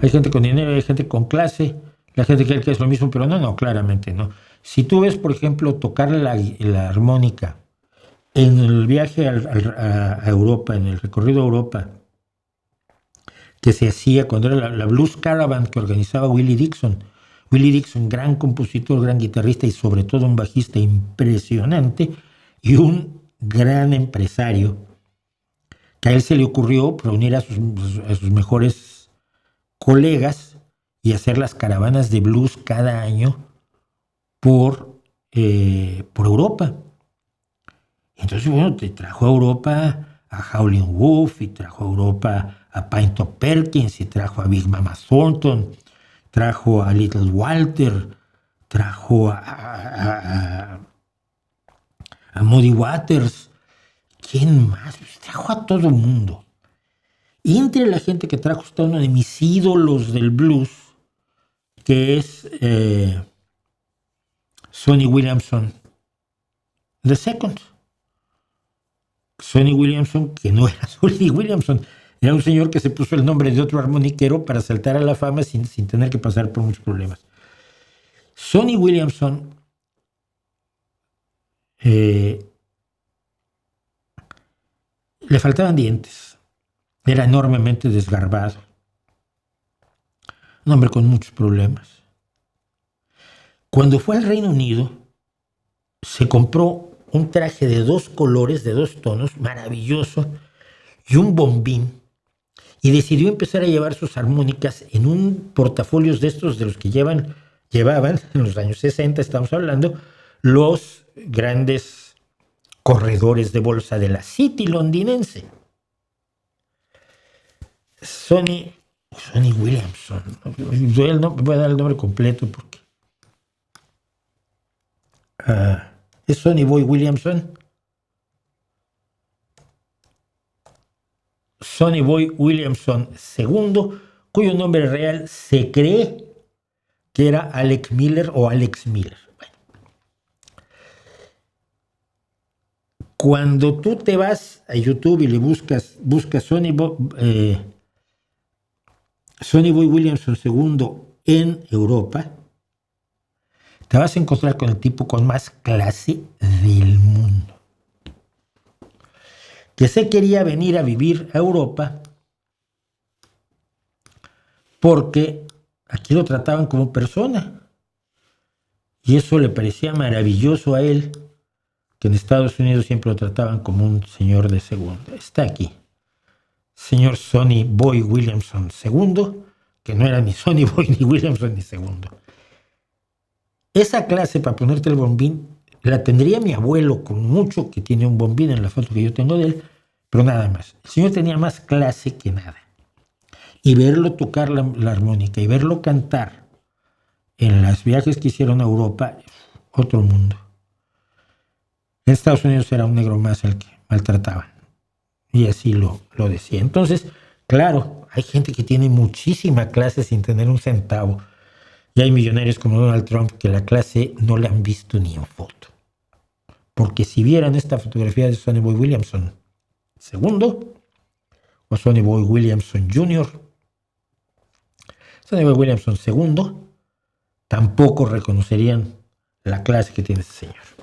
Hay gente con dinero, hay gente con clase, la gente cree que es lo mismo, pero no, claramente no. Si tú ves, por ejemplo, tocar la armónica en el viaje a Europa, en el recorrido a Europa, que se hacía cuando era la Blues Caravan que organizaba Willie Dixon. Willie Dixon, gran compositor, gran guitarrista y sobre todo un bajista impresionante y un gran empresario, que a él se le ocurrió reunir a sus mejores colegas y hacer las caravanas de blues cada año por Europa. Entonces, bueno, te trajo a Europa a Howlin' Wolf y trajo a Europa a Pinto Perkins y trajo a Big Mama Thornton, trajo a Little Walter, trajo a Muddy Waters. ¿Quién más? Trajo a todo el mundo. Y entre la gente que trajo está uno de mis ídolos del blues, que es Sonny Williamson II. Sonny Williamson, que no era Sonny Williamson, era un señor que se puso el nombre de otro armoniquero para saltar a la fama sin tener que pasar por muchos problemas. Sonny Williamson le faltaban dientes, era enormemente desgarbado, un hombre con muchos problemas. Cuando fue al Reino Unido, se compró un traje de 2 colores, de 2 tonos, maravilloso, y un bombín, y decidió empezar a llevar sus armónicas en un portafolios de estos de los que llevaban en los años 60, estamos hablando, los grandes corredores de bolsa de la City londinense. Sonny Williamson, voy a dar el nombre completo porque es Sonny Boy Williamson. Sonny Boy Williamson II, cuyo nombre real se cree que era Alec Miller o Alex Miller. Bueno. Cuando tú te vas a YouTube y le buscas Sonny Boy Williamson II en Europa, te vas a encontrar con el tipo con más clase del mundo, que se quería venir a vivir a Europa porque aquí lo trataban como persona. Y eso le parecía maravilloso a él, que en Estados Unidos siempre lo trataban como un señor de segunda. Está aquí. Señor Sonny Boy Williamson II, que no era ni Sonny Boy ni Williamson ni segundo. Esa clase para ponerte el bombín la tendría mi abuelo, con mucho, que tiene un bombín en la foto que yo tengo de él, pero nada más. El señor tenía más clase que nada. Y verlo tocar la armónica y verlo cantar en los viajes que hicieron a Europa, otro mundo. En Estados Unidos era un negro más el que maltrataban. Y así lo decía. Entonces, claro, hay gente que tiene muchísima clase sin tener un centavo. Y hay millonarios como Donald Trump que la clase no la han visto ni en foto. Porque si vieran esta fotografía de Sonny Boy Williamson II o Sonny Boy Williamson Jr., Sonny Boy Williamson II, tampoco reconocerían la clase que tiene este señor.